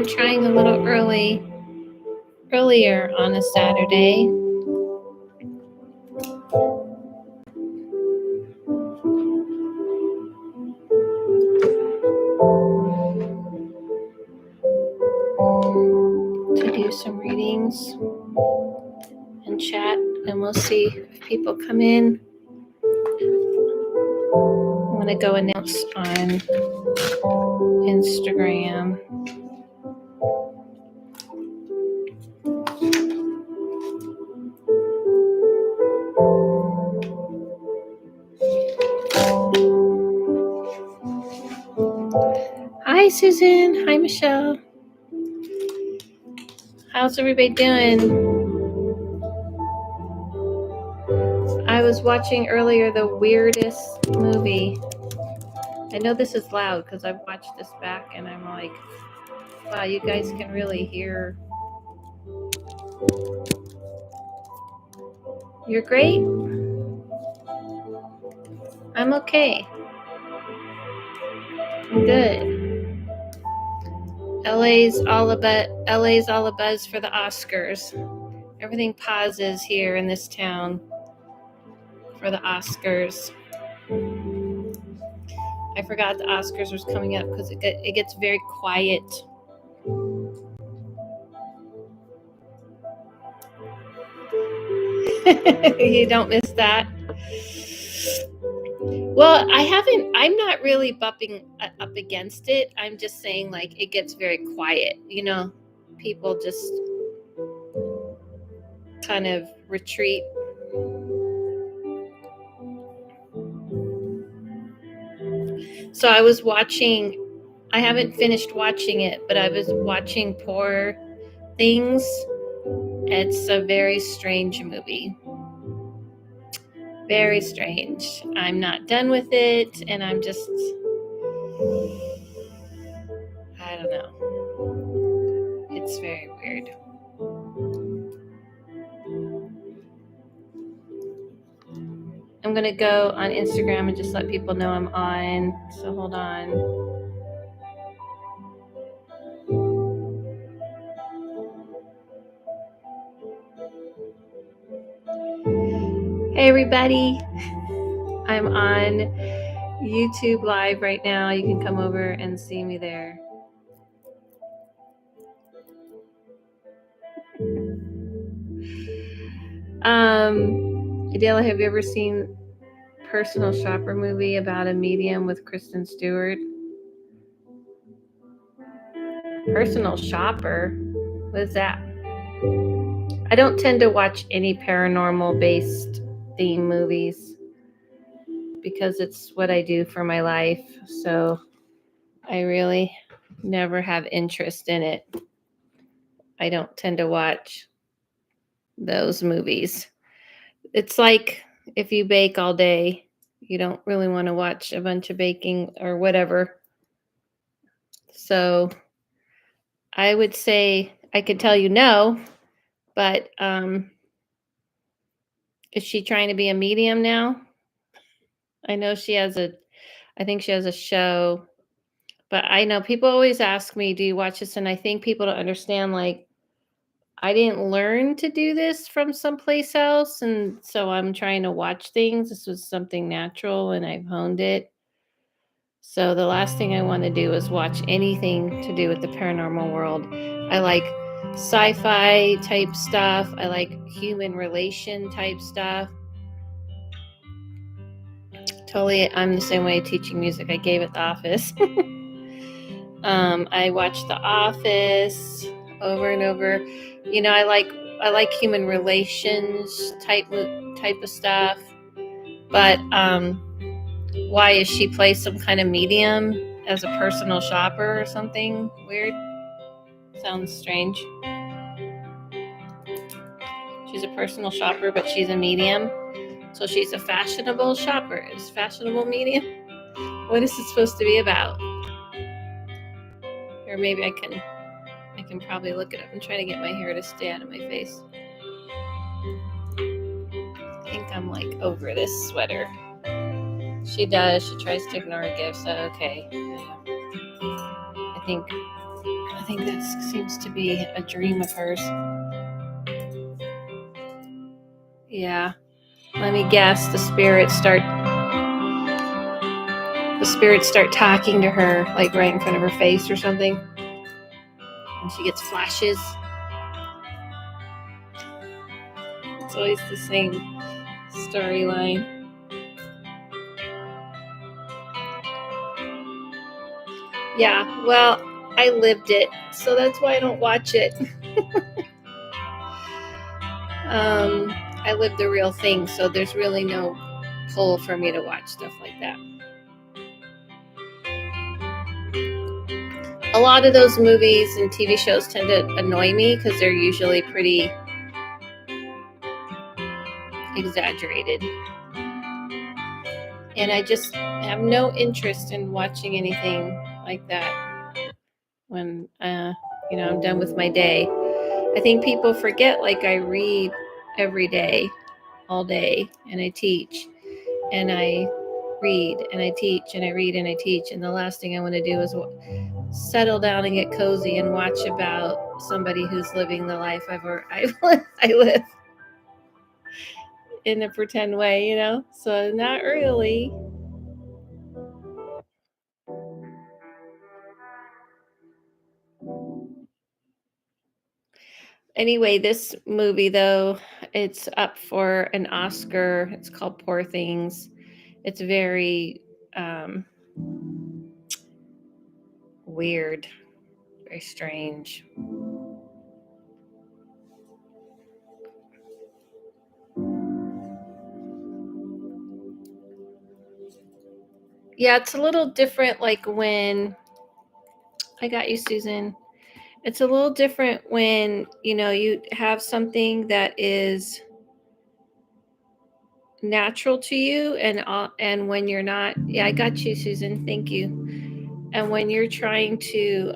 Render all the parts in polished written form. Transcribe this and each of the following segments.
I'm trying a little earlier on a Saturday. To do some readings and chat, and we'll see if people come in. I'm going to go announce on Instagram. Hi, Susan. Hi, Michelle. How's everybody doing? I was watching earlier the weirdest movie. I know this is loud because I've watched this back and I'm like, wow, you guys can really hear. You're great? I'm okay. I'm good. LA's all a buzz for the Oscars. Everything pauses here in this town for the Oscars. I forgot the Oscars was coming up because it gets very quiet. You don't miss that. Well, I'm not really bumping up against it. I'm just saying, like, it gets very quiet. People just kind of retreat. So I haven't finished watching it, but I was watching Poor Things. It's a very strange movie. Very strange. I'm not done with it, and I'm just, I don't know. It's very weird. I'm going to go on Instagram and just let people know I'm on. So hold on. Hey, everybody. I'm on YouTube Live right now. You can come over and see me there. Adela, have you ever seen Personal Shopper movie about a medium with Kristen Stewart? Personal Shopper? What is that? I don't tend to watch any paranormal based theme movies because it's what I do for my life. So I really never have interest in it. I don't tend to watch those movies. It's like if you bake all day, you don't really want to watch a bunch of baking or whatever. So I would say I could tell you no, but is she trying to be a medium now? I know I think she has a show, but I know people always ask me, do you watch this? And I think people don't understand, like, I didn't learn to do this from someplace else. And so I'm trying to watch things. This was something natural and I've honed it. So the last thing I want to do is watch anything to do with the paranormal world. I like sci-fi type stuff. I like human relation type stuff. Totally, I'm the same way teaching music. I gave it The Office. I watched The Office over and over. I like human relations type of stuff. But why is she play some kind of medium as a personal shopper or something weird? Sounds strange. She's a personal shopper, but she's a medium. So she's a fashionable shopper. Is fashionable medium? What is it supposed to be about? Or maybe I can probably look it up. I'm trying to get my hair to stay out of my face. I think I'm like over this sweater. She does. She tries to ignore gifts. Okay. Yeah. I think I think that seems to be a dream of hers. Yeah. Let me guess. The spirits start talking to her, like right in front of her face or something. And she gets flashes. It's always the same storyline. Yeah, well, I lived it, so that's why I don't watch it. I lived the real thing, so there's really no pull for me to watch stuff like that. A lot of those movies and TV shows tend to annoy me because they're usually pretty exaggerated. And I just have no interest in watching anything like that when I'm done with my day. I think people forget, like, I read every day, all day, and I teach, and I read and I teach and I read and I teach, and the last thing I want to do is settle down and get cozy and watch about somebody who's living the life I live in a pretend way, So not really. Anyway, this movie, though, it's up for an Oscar. It's called Poor Things. It's very weird, very strange. Yeah, it's a little different, like when I got you, Susan. It's a little different when, you have something that is natural to you, and when you're not. Yeah, I got you, Susan. Thank you. And when you're trying to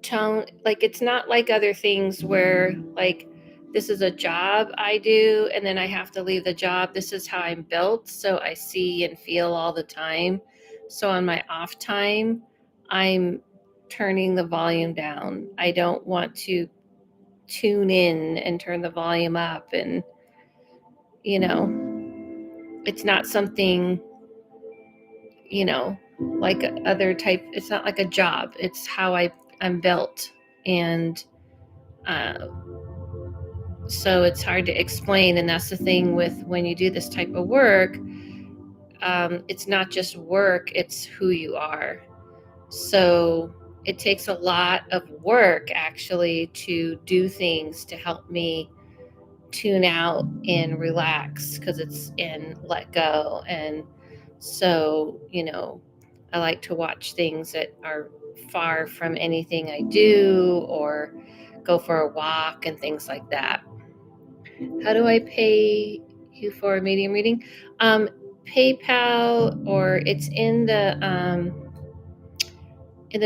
tone, like, it's not like other things where, like, this is a job I do and then I have to leave the job. This is how I'm built, so I see and feel all the time. So on my off time, I'm turning the volume down. I don't want to tune in and turn the volume up, and it's not something, like other type. It's not like a job. It's how I'm built. And uh, so it's hard to explain. And that's the thing with when you do this type of work. It's not just work, it's who you are. So it takes a lot of work, actually, to do things to help me tune out and relax, because it's in let go. And so, I like to watch things that are far from anything I do, or go for a walk and things like that. How do I pay you for a medium reading? PayPal, or it's in the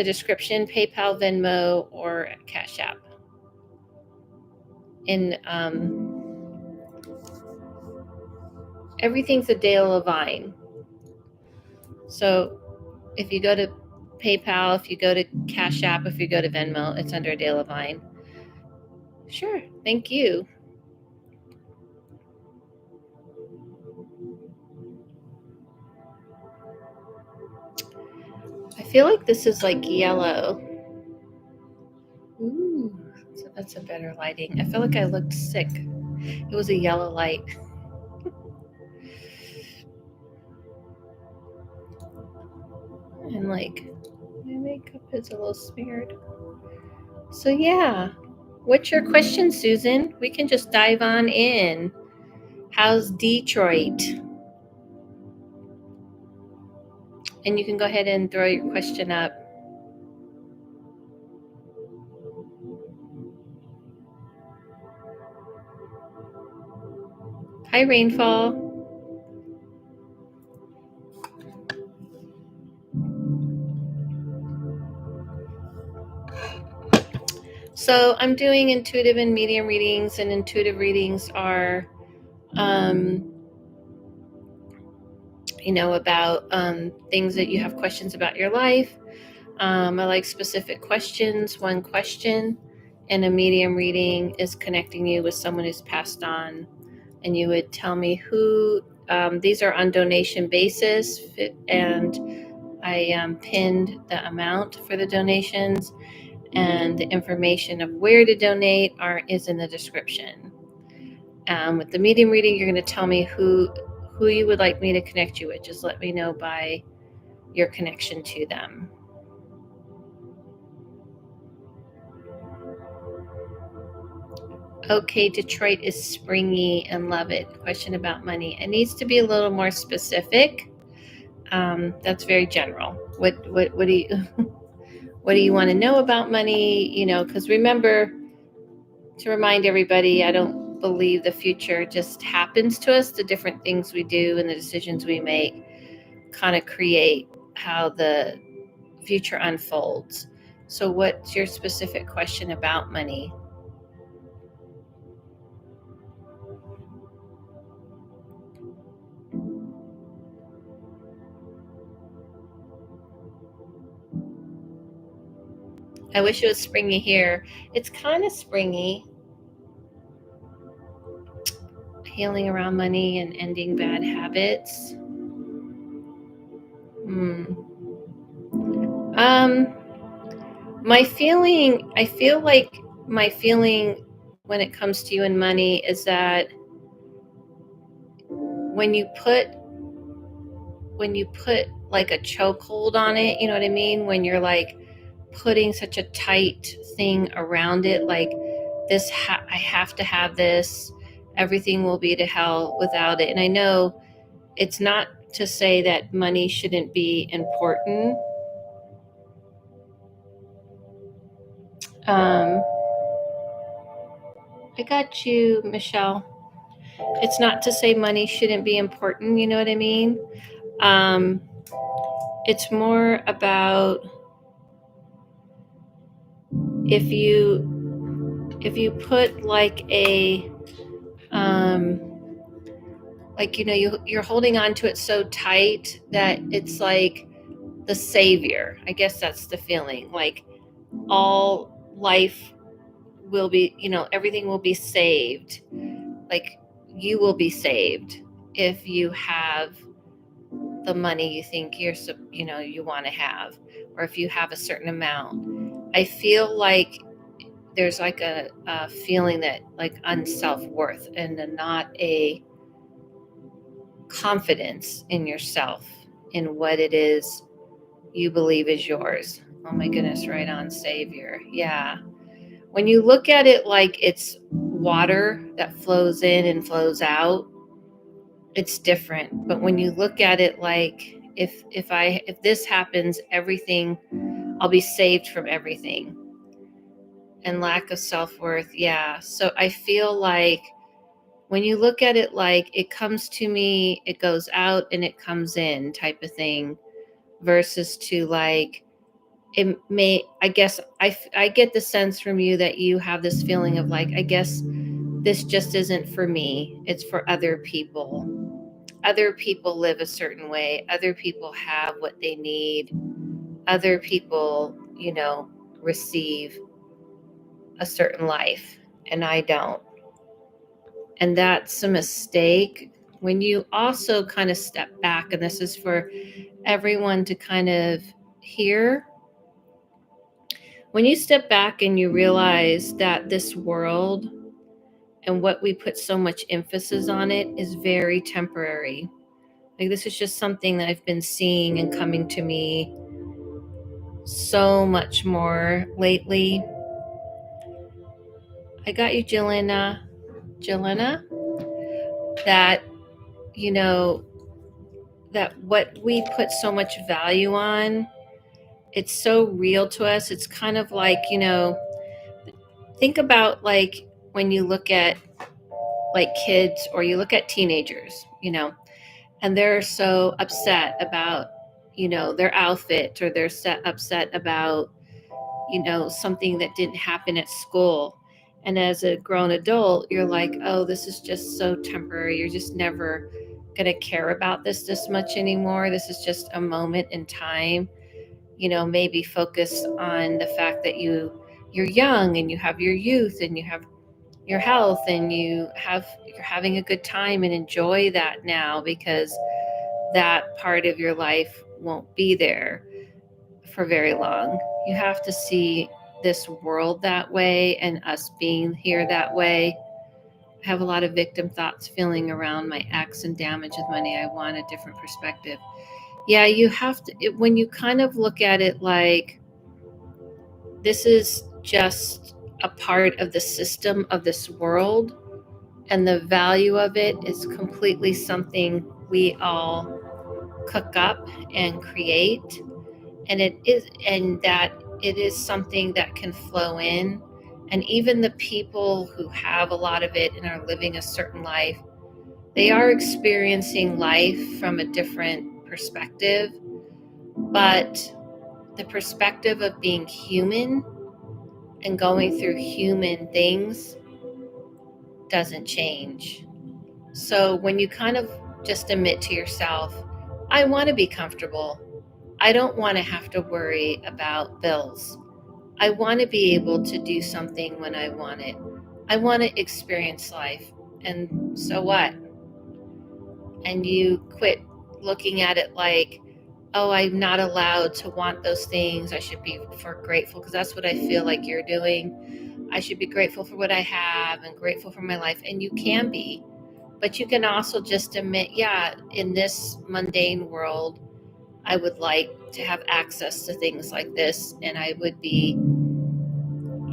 description. PayPal, Venmo, or Cash App. And everything's AdelaLavine. So if you go to PayPal, if you go to Cash App, if you go to Venmo, it's under AdelaLavine. Sure. Thank you. I feel like this is like yellow. Ooh, so that's a better lighting. I feel like I looked sick. It was a yellow light. And like, my makeup is a little smeared. So yeah, what's your question, Susan? We can just dive on in. How's Detroit? And you can go ahead and throw your question up. Hi, Rainfall. So I'm doing intuitive and medium readings, and intuitive readings are, about things that you have questions about your life. I like specific questions. One question in a medium reading is connecting you with someone who's passed on, and you would tell me who. These are on donation basis, and I pinned the amount for the donations, and the information of where to donate is in the description. With the medium reading, you're going to tell me who you would like me to connect you with. Just let me know by your connection to them. Okay, Detroit is springy and love it. Question about money. It needs to be a little more specific. That's very general. What do you what do you want to know about money? You know, because remember, to remind everybody, I don't believe the future just happens to us. The different things we do and the decisions we make kind of create how the future unfolds. So, what's your specific question about money? I wish it was springy here. It's kind of springy. Healing around money and ending bad habits. Um, I feel like my feeling when it comes to you and money is that when you put like a chokehold on it, you know what I mean? When you're like putting such a tight thing around it, like this, I have to have this. Everything will be to hell without it. And I know it's not to say that money shouldn't be important. I got you, Michelle. It's not to say money shouldn't be important. You know what I mean? Um, it's more about if you put like a like, you know, you're holding on to it so tight that it's like the savior. I guess that's the feeling. Like all life will be, you know, everything will be saved. Like you will be saved if you have the money you think you know, you want to have, or if you have a certain amount. I feel like there's like a feeling that like unself-worth and not a confidence in yourself, in what it is you believe is yours. Oh my goodness, right on, savior. Yeah. When you look at it like it's water that flows in and flows out, it's different. But when you look at it like if this happens, everything, I'll be saved from everything. And lack of self-worth. Yeah. So I feel like when you look at it like it comes to me, it goes out and it comes in type of thing, versus to like it may, I guess I get the sense from you that you have this feeling of like, I guess this just isn't for me. It's for other people. Other people live a certain way. Other people have what they need. Other people, you know, receive a certain life and I don't. And that's a mistake. When you also kind of step back, and this is for everyone to kind of hear, when you step back and you realize that this world and what we put so much emphasis on it is very temporary. Like this is just something that I've been seeing and coming to me so much more lately. I got you, Jelena. Jelena, that, you know, that what we put so much value on, it's so real to us. It's kind of like, you know, think about like when you look at like kids or you look at teenagers, you know, and they're so upset about, you know, their outfit, or they're upset about, you know, something that didn't happen at school. And as a grown adult, you're like, oh, this is just so temporary. You're just never going to care about this much anymore. This is just a moment in time. maybe focus on the fact that you're young and you have your youth and you have your health and you're having a good time, and enjoy that now, because that part of your life won't be there for very long. You have to see this world that way and us being here that way. I have a lot of victim thoughts feeling around my ex and damage with money. I want a different perspective. Yeah, you have to, when you kind of look at it like this is just a part of the system of this world, and the value of it is completely something we all cook up and create, and that it is something that can flow in. And even the people who have a lot of it and are living a certain life, they are experiencing life from a different perspective, but the perspective of being human and going through human things doesn't change. So when you kind of just admit to yourself, I want to be comfortable. I don't want to have to worry about bills. I want to be able to do something when I want it. I want to experience life. And so what? And you quit looking at it like, oh, I'm not allowed to want those things. I should be grateful, because that's what I feel like you're doing. I should be grateful for what I have and grateful for my life. And you can be, but you can also just admit, yeah, in this mundane world, I would like to have access to things like this, and I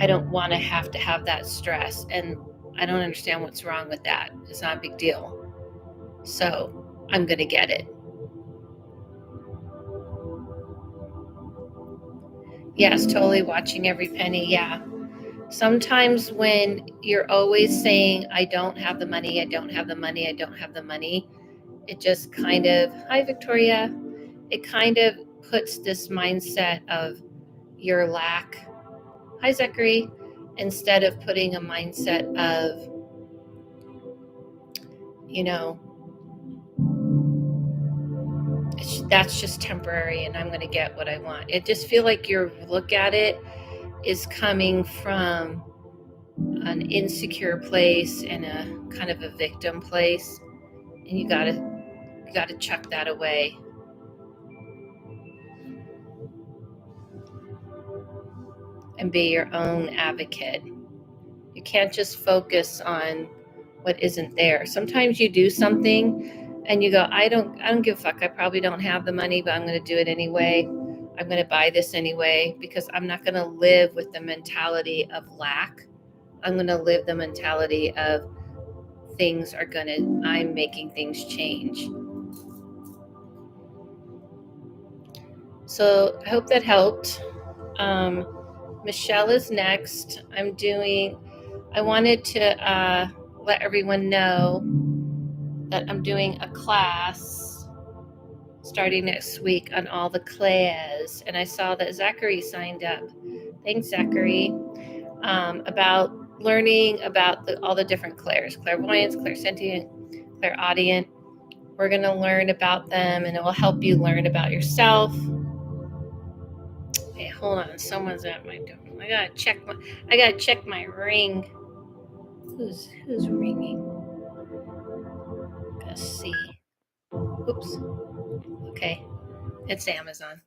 don't want to have that stress, and I don't understand what's wrong with that. It's not a big deal. So I'm going to get it. Yes, totally watching every penny. Yeah. Sometimes when you're always saying, I don't have the money, I don't have the money, I don't have the money, it just kind of, hi, Victoria, it kind of puts this mindset of your lack. Hi, Zachary. Instead of putting a mindset of, that's just temporary and I'm going to get what I want. It just feel like your look at it is coming from an insecure place and a kind of a victim place, and you got to chuck that away and be your own advocate. You can't just focus on what isn't there. Sometimes you do something and you go, I don't give a fuck. I probably don't have the money, but I'm going to do it anyway. I'm going to buy this anyway, because I'm not going to live with the mentality of lack. I'm going to live the mentality of I'm making things change. So I hope that helped. Michelle is next. I wanted to let everyone know that I'm doing a class starting next week on all the clairs. And I saw that Zachary signed up. Thanks, Zachary. About learning about all the different clairs: clairvoyance, clairsentient, clairaudient. We're going to learn about them, and it will help you learn about yourself. Hey, hold on. Someone's at my door. I gotta check my ring. Who's ringing? Let's see. Oops. Okay. It's Amazon.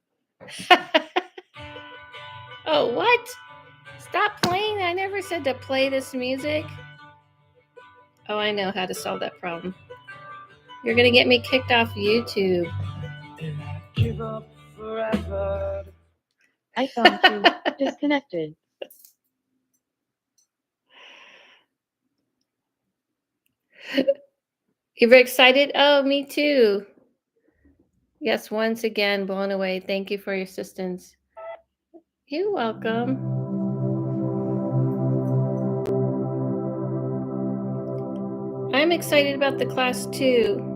Oh, what? Stop playing. I never said to play this music. Oh, I know how to solve that problem. You're going to get me kicked off YouTube. Give up forever. iPhone 2 disconnected. You're excited? Oh, me too. Yes, once again, blown away. Thank you for your assistance. You're welcome. I'm excited about the class too.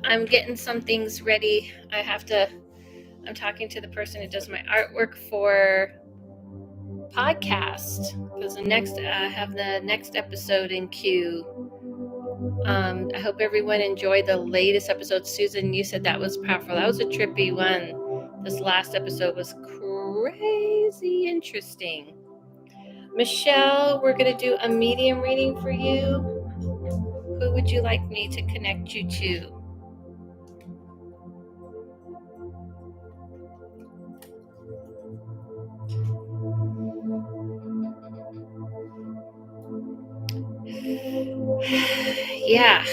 I'm getting some things ready. I have to I'm talking to the person who does my artwork for podcast, because I have the next episode in queue. I hope everyone enjoyed the latest episode. Susan, you said that was powerful. That was a trippy one. This last episode was crazy interesting. Michelle, we're going to do a medium reading for you. Who would you like me to connect you to? Yeah,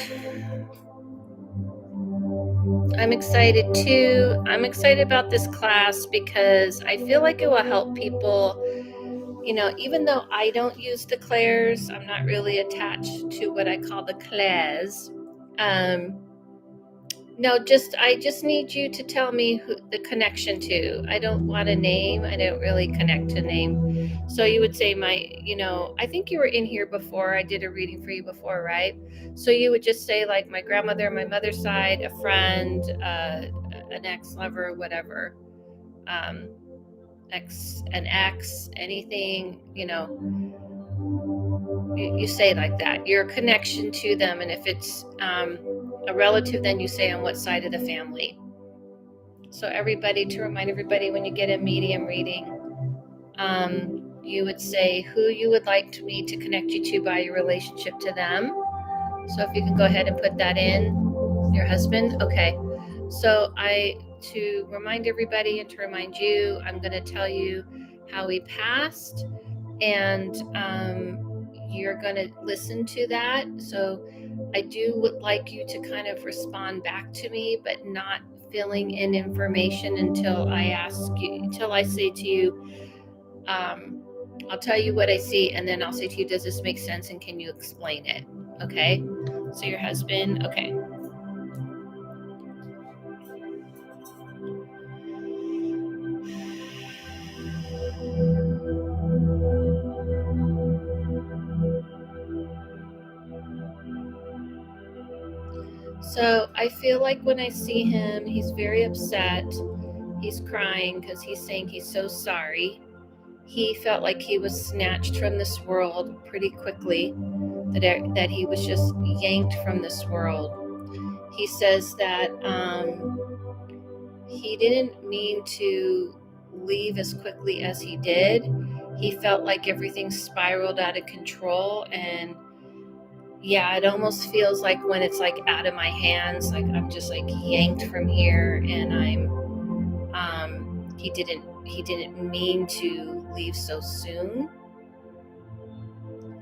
I'm excited too. I'm excited about this class because I feel like it will help people. You know, even though I don't use the clairs, I'm not really attached to what I call the clairs. No, I just need you to tell me who the connection to. I don't want a name. I don't really connect to name. So you would say I think you were in here before. I did a reading for you before, right? So you would just say like my grandmother, my mother's side, a friend, an ex-lover, whatever. An ex, anything, you say like that, your connection to them. And if it's a relative, then you say on what side of the family. So to remind everybody, when you get a medium reading, you would say who you would like me to connect you to by your relationship to them. So if you can go ahead and put that in, your husband. Okay. So to remind everybody and to remind you, I'm going to tell you how he passed, and you're going to listen to that. So I would like you to kind of respond back to me, but not filling in information until I say to you, I'll tell you what I see, and then I'll say to you, does this make sense, and can you explain it? Okay. So your husband, okay. So I feel like when I see him, he's very upset. He's crying because he's saying he's so sorry. He felt like he was snatched from this world pretty quickly, that he was just yanked from this world. He says that he didn't mean to leave as quickly as he did. He felt like everything spiraled out of control, and yeah, it almost feels like when it's like out of my hands, like I'm just like yanked from here, and he didn't mean to leave so soon.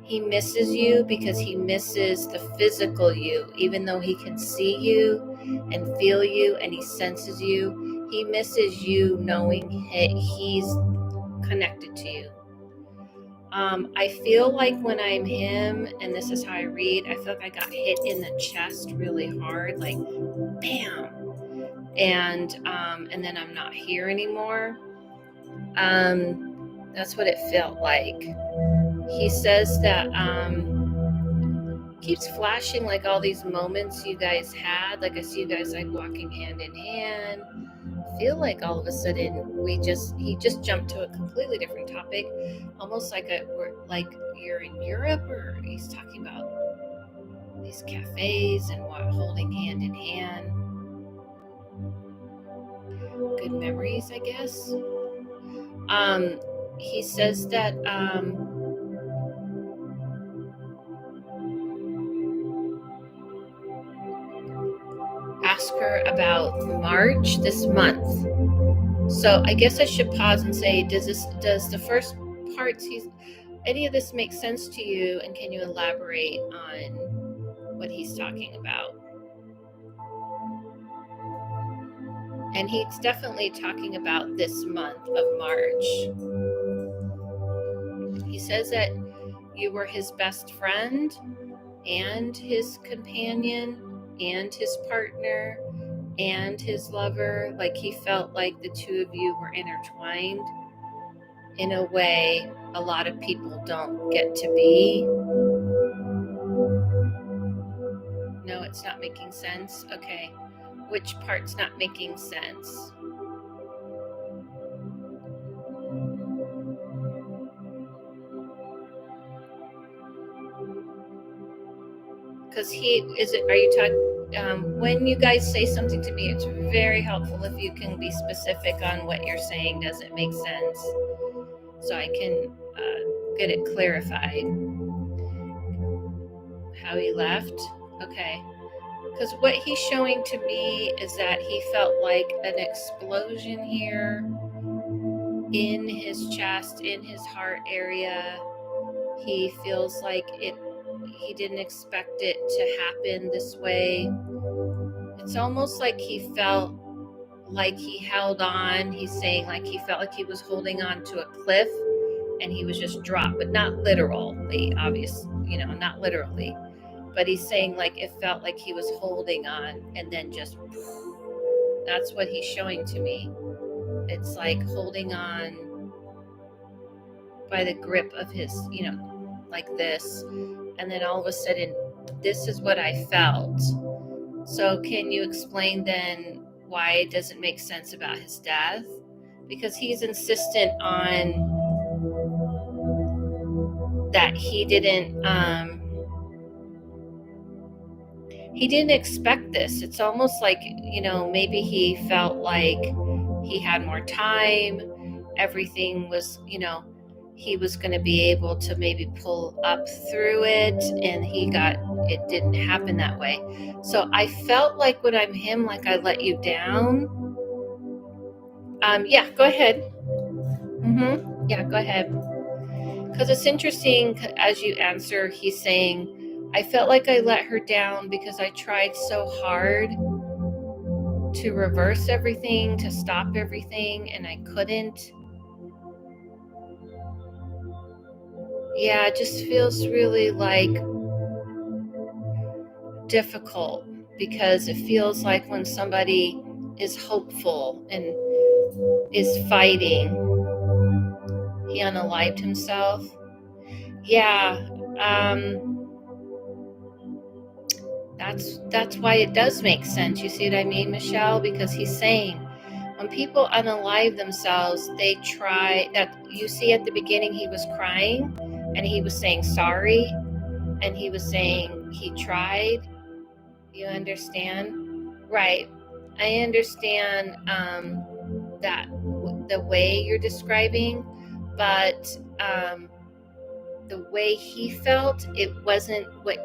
He misses you because he misses the physical you. Even though he can see you and feel you and he senses you, he misses you knowing he's connected to you. I feel like when I'm him, and this is how I read, I feel like I got hit in the chest really hard, like bam, and then I'm not here anymore. That's what it felt like. He says that keeps flashing like all these moments you guys had. Like I see you guys like walking hand in hand. I feel like all of a sudden he just jumped to a completely different topic, almost like you're in Europe, or he's talking about these cafes and holding hand in hand. Good memories, I guess. He says that ask her about March, this month. So I guess I should pause and say, does the first parts any of this make sense to you, and can you elaborate on what he's talking about? And he's definitely talking about this month of March. He says that you were his best friend and his companion and his partner and his lover. Like he felt like the two of you were intertwined in a way a lot of people don't get to be. No, it's not making sense. Okay. Which part's not making sense? because are you talking, when you guys say something to me, it's very helpful if you can be specific on what you're saying. Does it make sense? So I can get it clarified. How he left? Okay. Because what he's showing to me is that he felt like an explosion here in his chest, in his heart area. He feels like he didn't expect it to happen this way. It's almost like he felt like he held on. He's saying like he felt like he was holding on to a cliff and he was just dropped, but not literally, obviously, not literally. But he's saying like it felt like he was holding on and then just, that's what he's showing to me. It's like holding on by the grip of his, like this. And then all of a sudden, this is what I felt. So can you explain then why it doesn't make sense about his death? Because he's insistent on that he didn't expect this. It's almost like, maybe he felt like he had more time. Everything was, he was going to be able to maybe pull up through it, and it didn't happen that way. So I felt like when I'm him, like I let you down. Yeah, go ahead. Yeah, go ahead. Because it's interesting as you answer, he's saying, I felt like I let her down because I tried so hard to reverse everything, to stop everything, and I couldn't. Yeah, it just feels really like difficult, because it feels like when somebody is hopeful and is fighting, he unalived himself. Yeah, that's why it does make sense. You see what I mean, Michelle? Because he's saying when people unalive themselves, they try that. You see at the beginning, he was crying and he was saying sorry, and he was saying he tried. You understand? Right. I understand that the way you're describing, but the way he felt, it wasn't what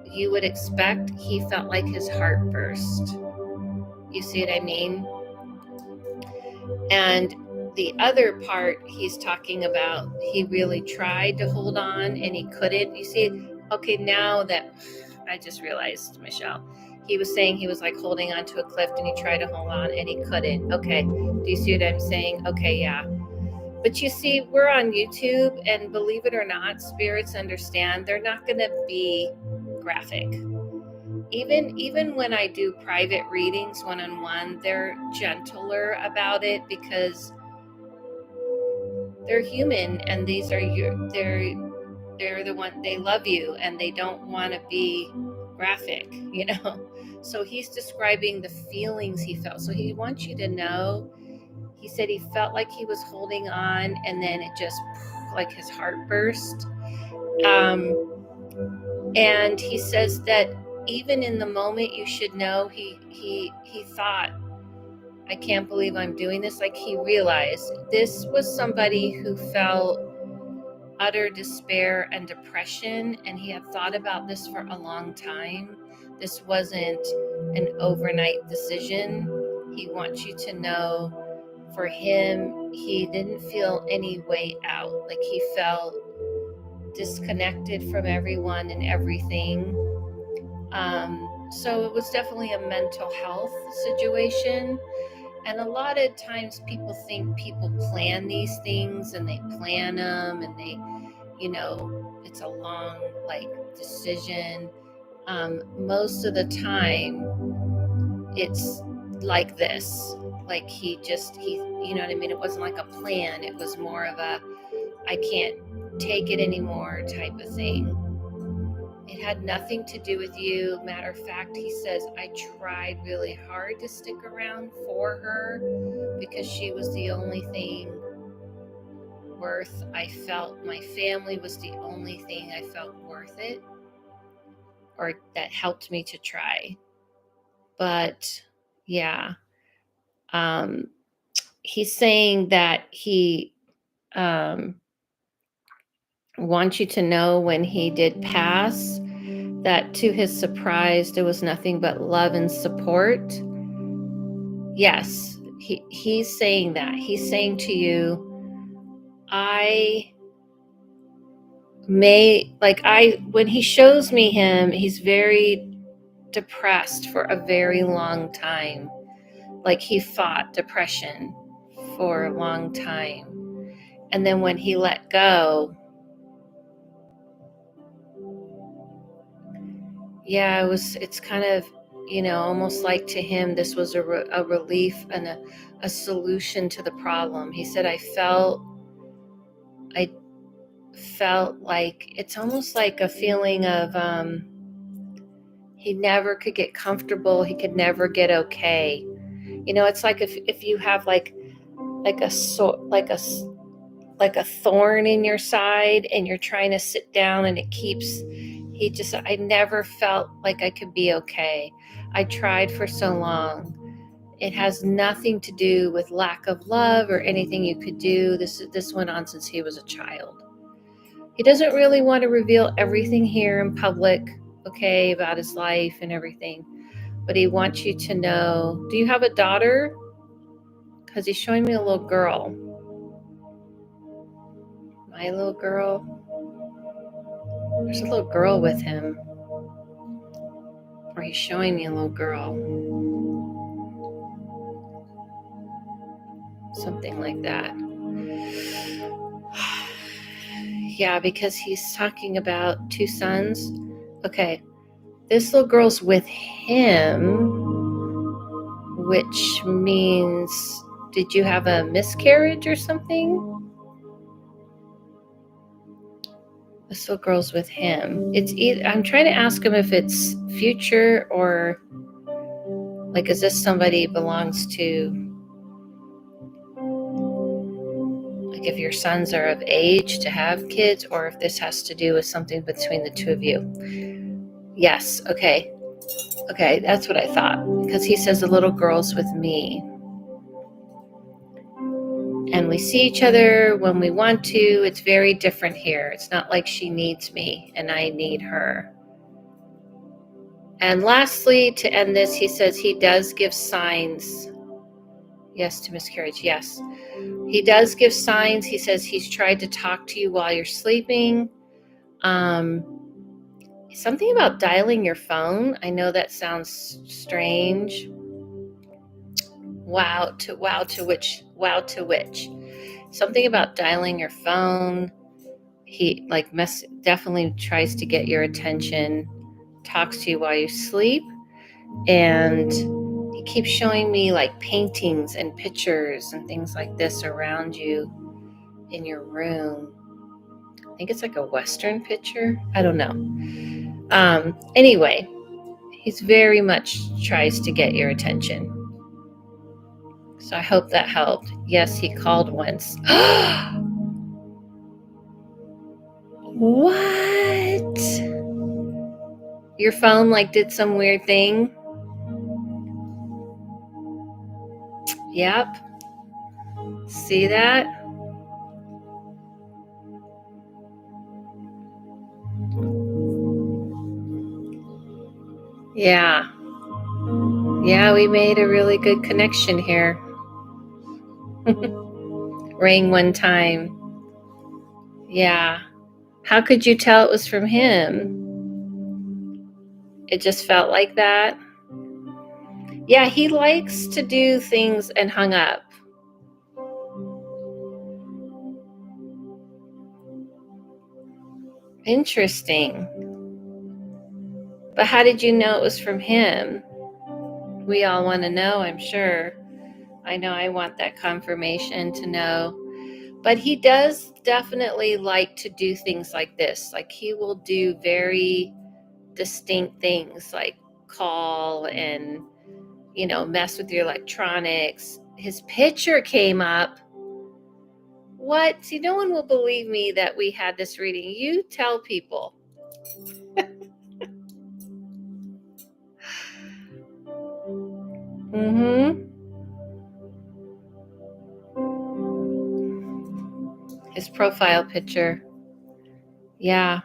you would expect. He felt like his heart burst. You see what I mean? And the other part he's talking about, he really tried to hold on and he couldn't. You see, okay, now that I just realized, Michelle, he was saying he was like holding on to a cliff and he tried to hold on and he couldn't. Okay, do you see what I'm saying? Okay, yeah. But you see, we're on YouTube, and believe it or not, spirits understand. They're not going to be graphic. Even when I do private readings one-on-one, they're gentler about it because they're human, and they're the one, they love you and they don't want to be graphic, So he's describing the feelings he felt. So he wants you to know, he said he felt like he was holding on and then it just, like his heart burst. And he says that even in the moment, you should know, he thought, I can't believe I'm doing this. Like he realized this was somebody who felt utter despair and depression, and he had thought about this for a long time. This wasn't an overnight decision. He wants you to know, for him, he didn't feel any way out. Like he felt disconnected from everyone and everything. So it was definitely a mental health situation. And a lot of times people think people plan these things, and they plan them, and they, it's a long decision. Most of the time it's like this, like he you know what I mean? It wasn't like a plan. It was more of a, I can't take it anymore type of thing. It had nothing to do with you. Matter of fact, he says, I tried really hard to stick around for her because she was the only thing worth. I felt my family was the only thing I felt worth it. or that helped me to try. But yeah, he's saying that he wants you to know when he did pass that to his surprise, there was nothing but love and support. Yes, he's saying that. He's saying to you, I when he shows me him, he's very depressed for a very long time. Like he fought depression for a long time. And then when he let go, yeah, it's kind of, almost like to him, this was a relief and a solution to the problem. He said, I felt like it's almost like a feeling of, he never could get comfortable. He could never get okay. It's like if you have like a thorn in your side and you're trying to sit down and I never felt like I could be okay. I tried for so long. It has nothing to do with lack of love or anything you could do. This went on since he was a child. He doesn't really want to reveal everything here in public, okay, about his life and everything. But he wants you to know. Do you have a daughter? Because he's showing me a little girl. My little girl. There's a little girl with him. Or he's showing me a little girl. Something like that. Yeah, because he's talking about two sons. Okay, this little girl's with him, which means, did you have a miscarriage or something? This little girl's with him. I'm trying to ask him if it's future or like, is this somebody belongs to, like if your sons are of age to have kids, or if this has to do with something between the two of you. Yes, okay, that's what I thought, because he says the little girl's with me. And we see each other when we want to. It's very different here. It's not like she needs me and I need her. And lastly, to end this, he says he does give signs. Yes, to miscarriage, yes. He does give signs. He says he's tried to talk to you while you're sleeping. Something about dialing your phone. I know that sounds strange. Wow to which. Something about dialing your phone. He definitely tries to get your attention, talks to you while you sleep, and he keeps showing me like paintings and pictures and things like this around you in your room. I think it's like a Western picture. I don't know. Anyway, he's very much tries to get your attention. So I hope that helped. Yes, he called once. What? Your phone did some weird thing? Yep. See that? Yeah. Yeah, we made a really good connection here. Rang one time. Yeah. How could you tell it was from him? It just felt like that? Yeah, he likes to do things and hung up. Interesting. But how did you know it was from him? We all want to know, I'm sure. I know I want that confirmation to know. But he does definitely like to do things like this. Like he will do very distinct things like call and, mess with your electronics. His picture came up. What? See, no one will believe me that we had this reading. You tell people. Mm-hmm. His profile picture. Yeah.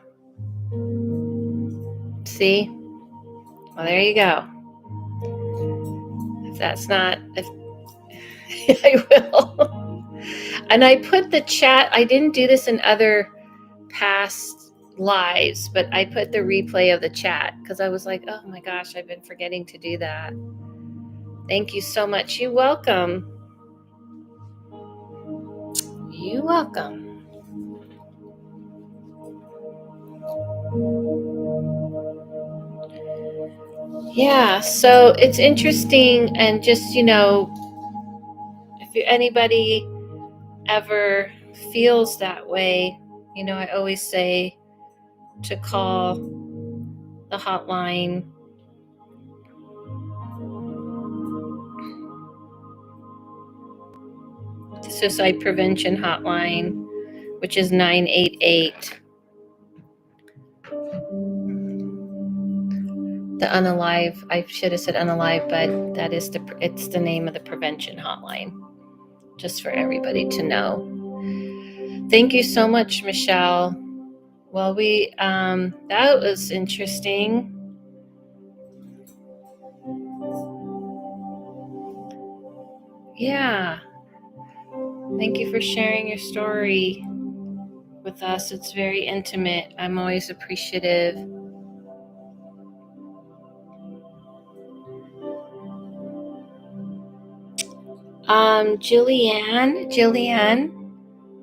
See? Well, there you go. If that's not, I will. And I put the chat, I didn't do this in other past lives, but I put the replay of the chat because I was like, oh my gosh, I've been forgetting to do that. Thank you so much. You're welcome. You're welcome. Yeah, so it's interesting, and just, if anybody ever feels that way, I always say to call the hotline, the suicide prevention hotline, which is 988. The unalive, I should have said unalive, but that is it's the name of the prevention hotline, just for everybody to know. Thank you so much, Michelle. Well, that was interesting. Yeah. Thank you for sharing your story with us. It's very intimate. I'm always appreciative. Jillian,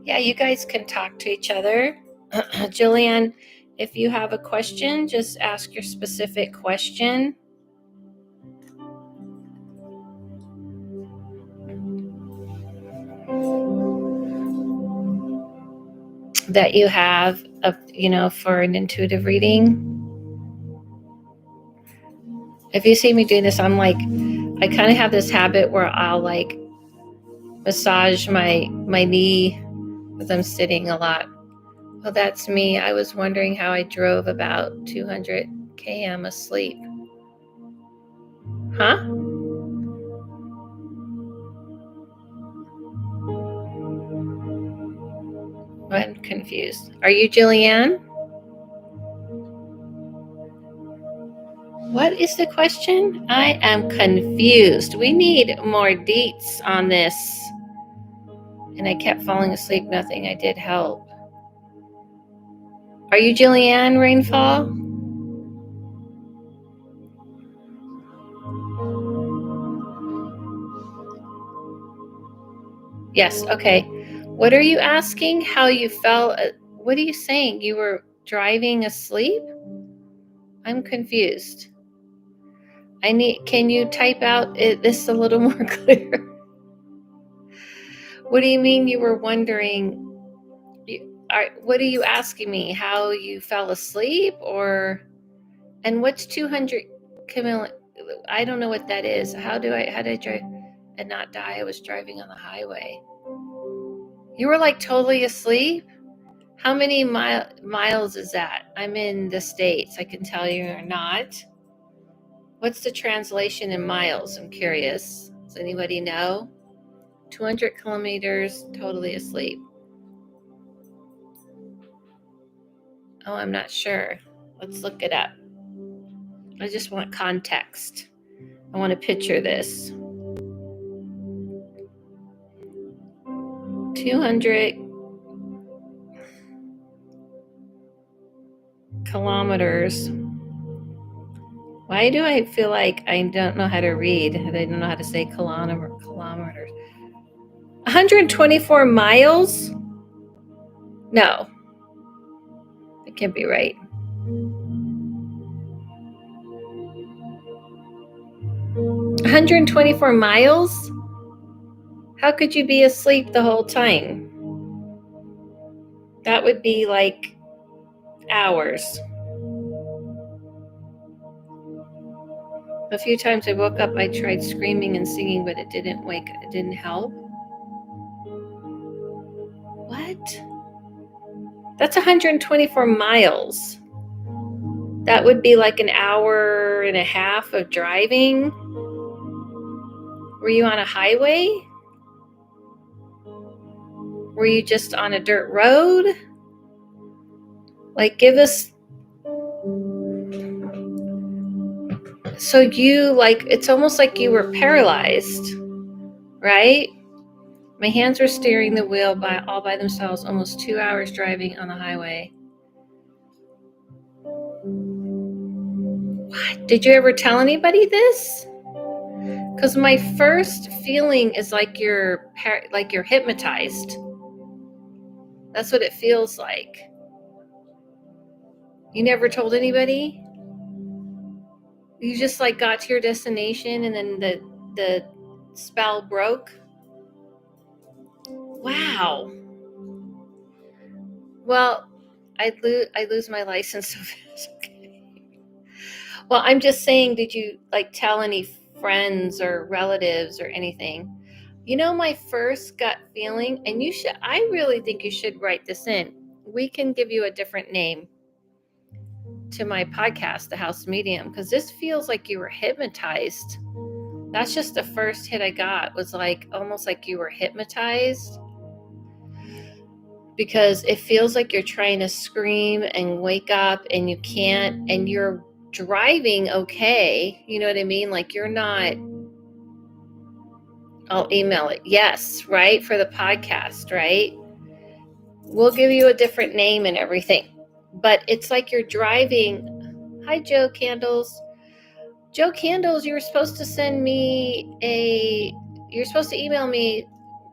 yeah, you guys can talk to each other. Jillian, if you have a question, just ask your specific question. That you have, for an intuitive reading. If you see me doing this, I'm like, I kind of have this habit where I'll like massage my knee as I'm sitting a lot. Well, that's me. I was wondering how I drove about 200 km asleep. Huh? I'm confused. Are you Jillian? What is the question? I am confused. We need more deets on this. And I kept falling asleep. Nothing I did help. Are you Jillian Rainfall? Yes, okay. What are you asking? How you felt? What are you saying? You were driving asleep? I'm confused. Can you type out this a little more clear? What do you mean you were wondering? What are you asking me? How you fell asleep, and what's 200 Camilla? I don't know what that is. How did I drive and not die? I was driving on the highway. You were like totally asleep? How many miles is that? I'm in the States. I can tell you or not. What's the translation in miles? I'm curious. Does anybody know? 200 kilometers, totally asleep. Oh, I'm not sure. Let's look it up. I just want context. I want to picture this. 200 kilometers. Why do I feel like I don't know how to read? I don't know how to say kilometers. 124 miles? No, it can't be right. 124 miles? How could you be asleep the whole time? That would be like hours. A few times I woke up, I tried screaming and singing, but it didn't help. What? That's 124 miles. That would be like an hour and a half of driving. Were you on a highway? Were you just on a dirt road? Like, give us. So you, like, it's almost like you were paralyzed, right? My hands were steering the wheel all by themselves, almost 2 hours driving on the highway. What? Did you ever tell anybody this? Because my first feeling is like you're hypnotized. That's what it feels like. You never told anybody? You just like got to your destination and then the spell broke? Wow. Well, I'd lose my license so fast. Okay. Well, I'm just saying, did you like tell any friends or relatives or anything? You know, my first gut feeling, and I really think you should write this in. We can give you a different name to my podcast, The House Medium, because this feels like you were hypnotized. That's just the first hit I got, was like almost like you were hypnotized, because it feels like you're trying to scream and wake up and you can't, and you're driving okay. You know what I mean? Like you're not. I'll email it. Yes, right? For the podcast, right? We'll give you a different name and everything. But it's like you're driving. Hi, Joe Candles. Joe Candles, you're supposed to you're supposed to email me,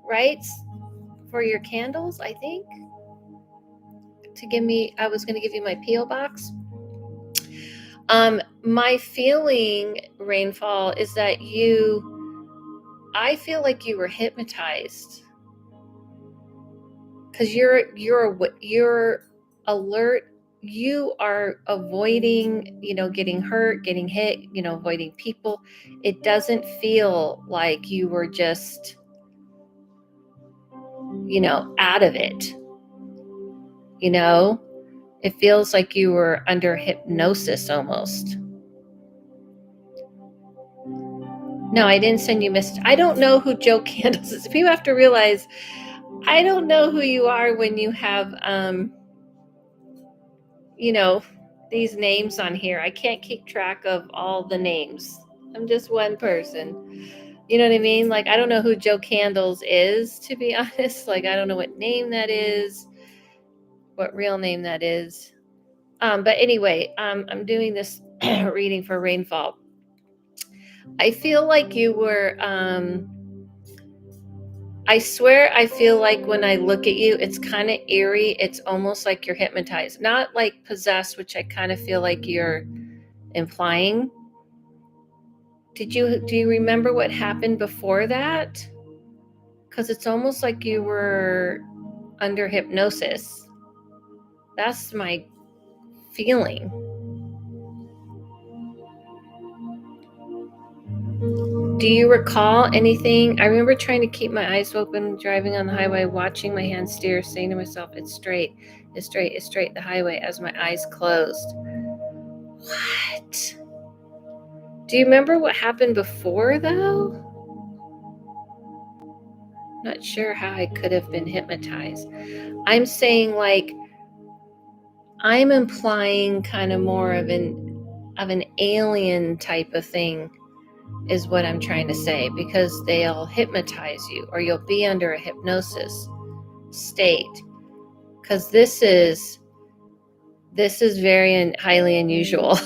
right? For your candles, I think. I was going to give you my P.O. box. My feeling, Rainfall, is that I feel like you were hypnotized. Because you're alert, you are avoiding, getting hurt, getting hit, avoiding people. It doesn't feel like you were just, out of it. It feels like you were under hypnosis almost. No, I didn't send you I don't know who Joe Candles is. People have to realize I don't know who you are when you have these names on here. I can't keep track of all the names. I'm just one person. You know what I mean? Like, I don't know who Joe Candles is, to be honest. Like, I don't know what name that is, what real name that is. But anyway, I'm doing this reading for Rainfall. I feel like you were, I swear, I feel like when I look at you, it's kind of eerie. It's almost like you're hypnotized, not like possessed, which I kind of feel like you're implying. Do you remember what happened before that? Because it's almost like you were under hypnosis. That's my feeling. Do you recall anything? I remember trying to keep my eyes open, driving on the highway, watching my hand steer, saying to myself, it's straight, it's straight, it's straight, the highway, as my eyes closed. What? Do you remember what happened before, though? Not sure how I could have been hypnotized. I'm saying, like, I'm implying kind of more of an alien type of thing is what I'm trying to say, because they'll hypnotize you or you'll be under a hypnosis state. Because this is very highly unusual.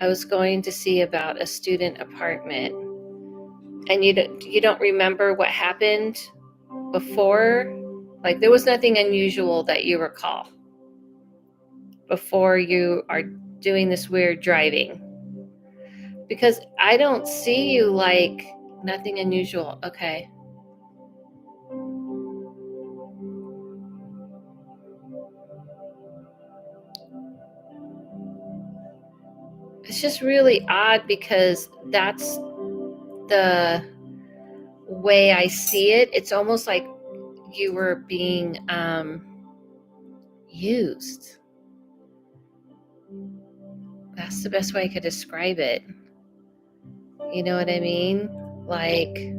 I was going to see about a student apartment, and you don't remember what happened before? Like, there was nothing unusual that you recall before you are doing this weird driving? Because I don't see you like nothing unusual. Okay. It's just really odd, because that's the way I see it. It's almost like you were being used. That's the best way I could describe it. You know what I mean? like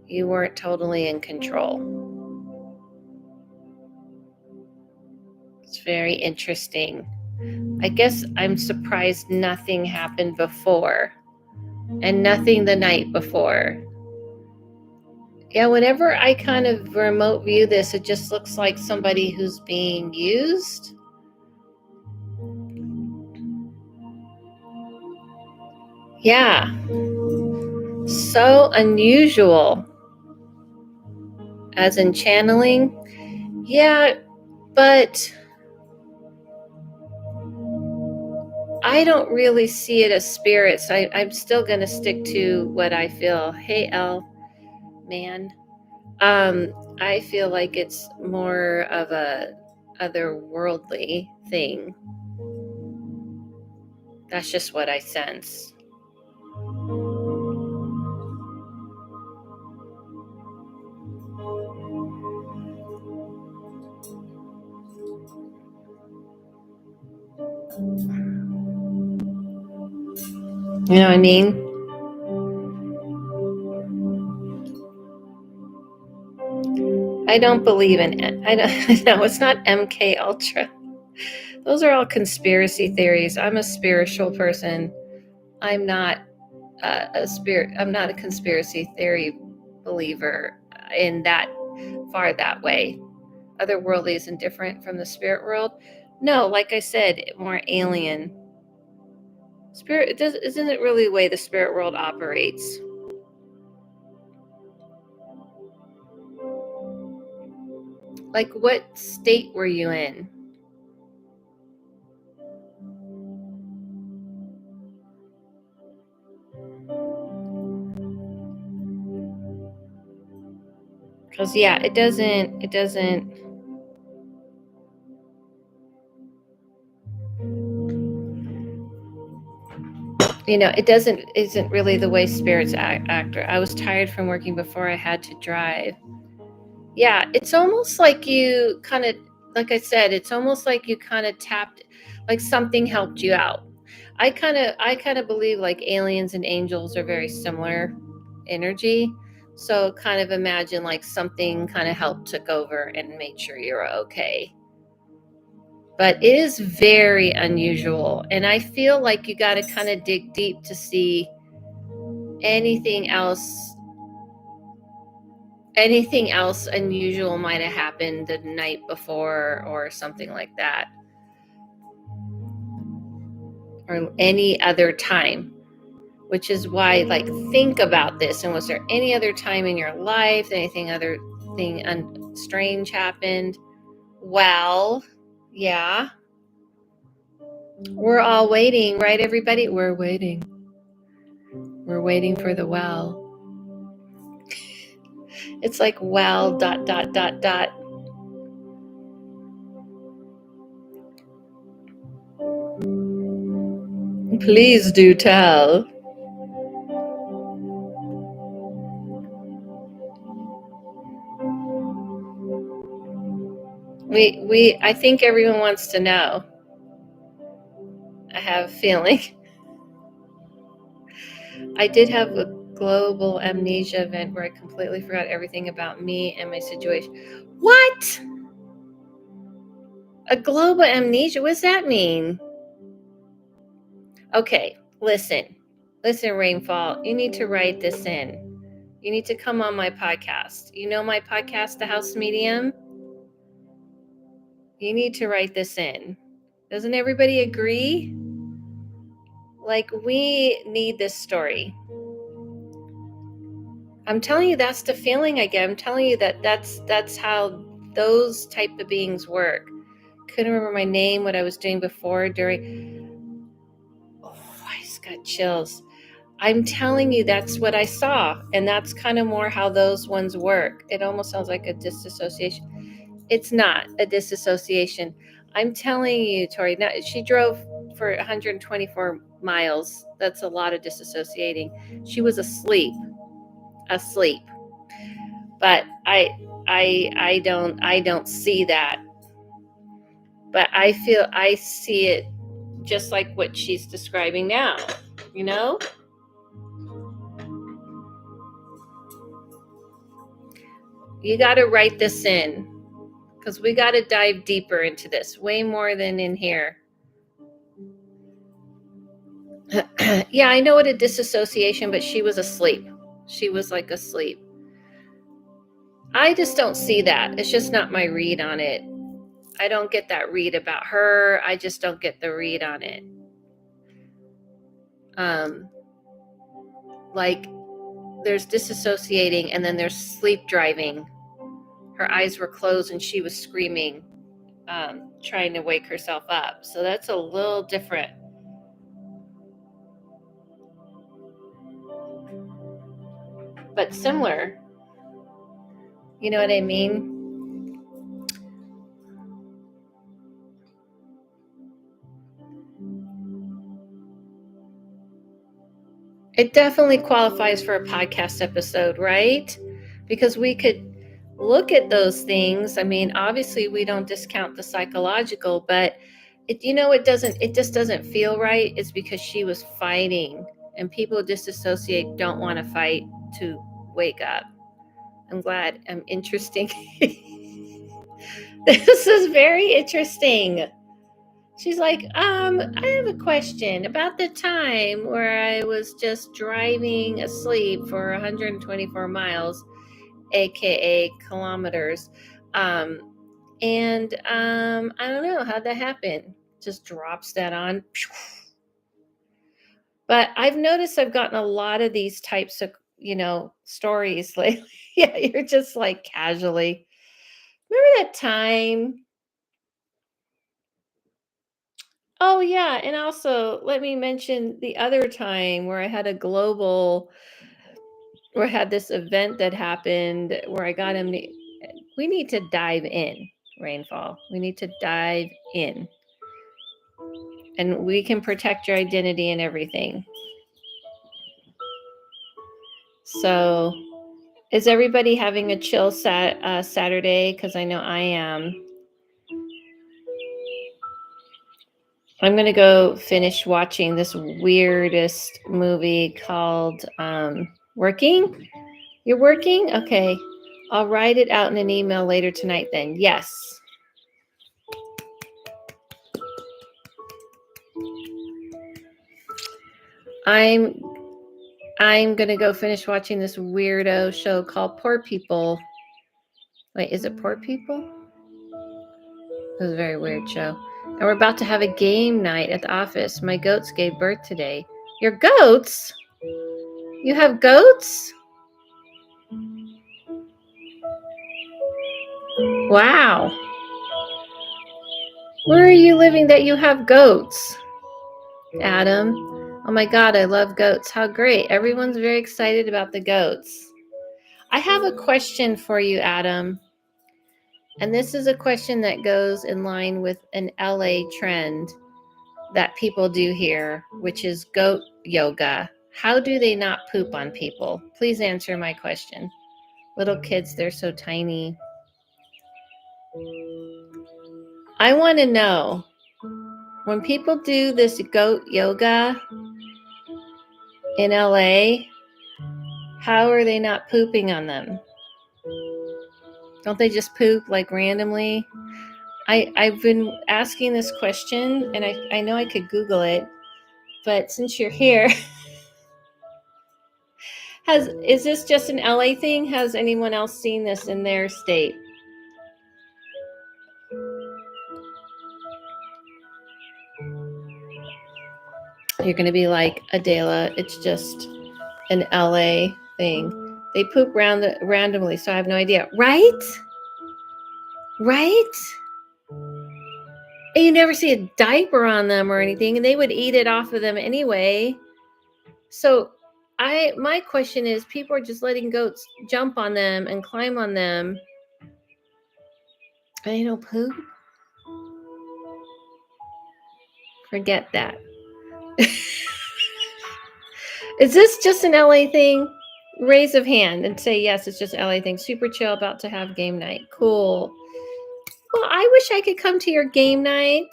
you weren't totally in control. It's very interesting. I guess I'm surprised nothing happened before and nothing the night before. Yeah, whenever I kind of remote view this, it just looks like somebody who's being used. Yeah. So unusual. As in channeling. Yeah, but I don't really see it as spirits. I'm still going to stick to what I feel. Hey, L, man. I feel like it's more of a otherworldly thing. That's just what I sense. You know what I mean? I don't believe in it. I don't. No, it's not MK Ultra. Those are all conspiracy theories. I'm a spiritual person. I'm not a spirit. I'm not a conspiracy theory believer in that far that way. Otherworldly isn't different from the spirit world. No, like I said, more alien. Spirit isn't it really the way the spirit world operates? Like, what state were you in? Because yeah, it doesn't. It isn't really the way spirits act. I was tired from working before I had to drive. Yeah, it's almost like you kind of, like I said, it's almost like you kind of tapped, like something helped you out. I kind of believe like aliens and angels are very similar energy. So kind of imagine like something kind of helped took over and made sure you're okay. But it is very unusual, and I feel like you got to kind of dig deep to see anything else unusual might have happened the night before or something like that, or any other time, which is why, like, think about this. And was there any other time in your life anything other thing strange happened? Well, yeah, we're all waiting, right, everybody? We're waiting for the well. It's like, well, dot dot dot dot. Please do tell. I think everyone wants to know. I have a feeling. I did have a global amnesia event where I completely forgot everything about me and my situation. What? A global amnesia? What does that mean? Okay, listen, Rainfall. You need to write this in. You need to come on my podcast. You know my podcast, The House Medium? You need to write this in. Doesn't everybody agree? Like, we need this story. I'm telling you, that's the feeling I get. I'm telling you that's how those type of beings work. Couldn't remember my name, what I was doing before I just got chills. I'm telling you, that's what I saw. And that's kind of more how those ones work. It almost sounds like a disassociation. It's not a disassociation. I'm telling you, Tori, now she drove for 124 miles. That's a lot of disassociating. She was asleep. But I don't see that. But I see it just like what she's describing now, you know? You got to write this in because we got to dive deeper into this, way more than in here. Yeah, I know what a disassociation, but she was asleep. She was like asleep. I just don't see that. It's just not my read on it. I don't get that read about her. I just don't get the read on it. Like there's disassociating and then there's sleep driving. Her eyes were closed and she was screaming, trying to wake herself up. So that's a little different. But similar. You know what I mean? It definitely qualifies for a podcast episode, right? Because we could look at those things. I mean, obviously we don't discount the psychological, but it just doesn't feel right. It's because she was fighting, and people disassociate, don't want to fight to wake up. I'm glad. Interesting. This is very interesting. She's like, I have a question about the time where I was just driving asleep for 124 miles, aka kilometers. And I don't know how'd that happen. Just drops that on. But I've noticed I've gotten a lot of these types of, stories lately. Yeah, you're just like casually. Remember that time? Oh, yeah, and also let me mention the other time where I had where I had this event that happened where I got him. We need to dive in, Rainfall. We need to dive in. And we can protect your identity and everything. So, is everybody having a chill Saturday? Because I know I am. I'm going to go finish watching this weirdest movie called Working. You're working? Okay. I'll write it out in an email later tonight then. Yes. I'm going to go finish watching this weirdo show called Poor People. Wait, is it Poor People? It was a very weird show. And we're about to have a game night at the office. My goats gave birth today. Your goats? You have goats? Wow. Where are you living that you have goats? Adam. Oh my God, I love goats. How great. Everyone's very excited about the goats. I have a question for you, Adam. And this is a question that goes in line with an LA trend that people do here, which is goat yoga. How do they not poop on people? Please answer my question. Little kids, they're so tiny. I want to know, when people do this goat yoga in LA, how are they not pooping on them? Don't they just poop like randomly? I've been asking this question, and I know I could Google it, but since you're here, is this just an LA thing? Has anyone else seen this in their state? You're going to be like, Adela, it's just an LA thing. They poop randomly, so I have no idea. Right? Right? And you never see a diaper on them or anything, and they would eat it off of them anyway. So my question is, people are just letting goats jump on them and climb on them, and they don't poop? Forget that. Is this just an LA thing? Raise of hand and say, yes, it's just LA thing. Super chill, about to have game night. Cool. Well, I wish I could come to your game night.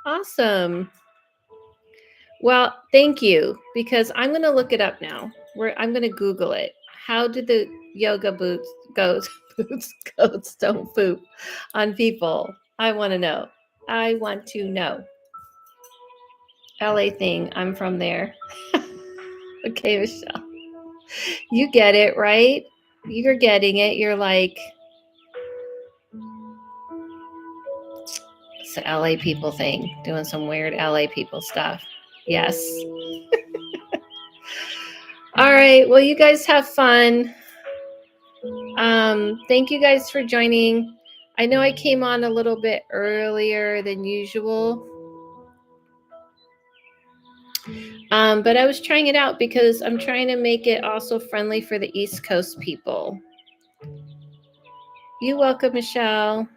Awesome. Well, thank you, because I'm going to look it up now. I'm going to Google it. How did the yoga goats don't poop on people? I want to know. I want to know. LA thing. I'm from there. Okay, Michelle. You get it, right? You're getting it. You're like, it's an LA people thing, doing some weird LA people stuff. Yes. All right. Well, you guys have fun. Thank you guys for joining. I know I came on a little bit earlier than usual. But I was trying it out because I'm trying to make it also friendly for the East Coast people. You're welcome, Michelle.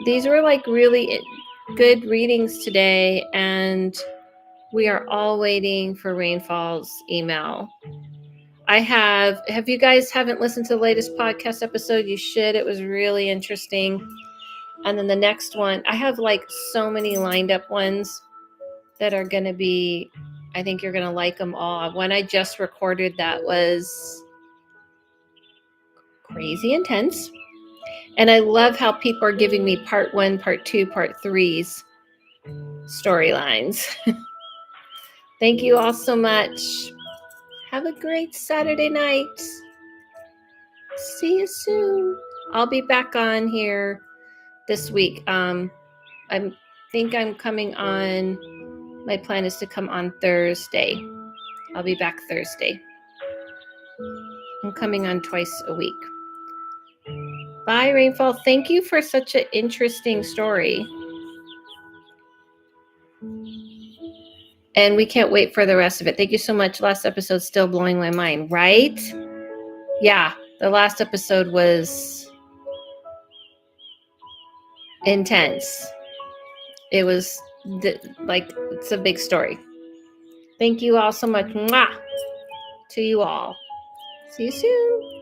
These were like really good readings today, and we are all waiting for Rainfall's email. Have you guys haven't listened to the latest podcast episode? You should. It was really interesting. And then the next one, I have like so many lined up ones that are going to be, I think you're going to like them all. One I just recorded that was crazy intense. And I love how people are giving me part 1, part 2, part 3's storylines. Thank you all so much. Have a great Saturday night. See you soon. I'll be back on here this week. I think I'm coming on. My plan is to come on Thursday. I'll be back Thursday. I'm coming on twice a week. Bye, Rainfall. Thank you for such an interesting story. And we can't wait for the rest of it. Thank you so much. Last episode's still blowing my mind, right? Yeah, the last episode was intense. It was it's a big story. Thank you all so much. Mwah! To you all. See you soon.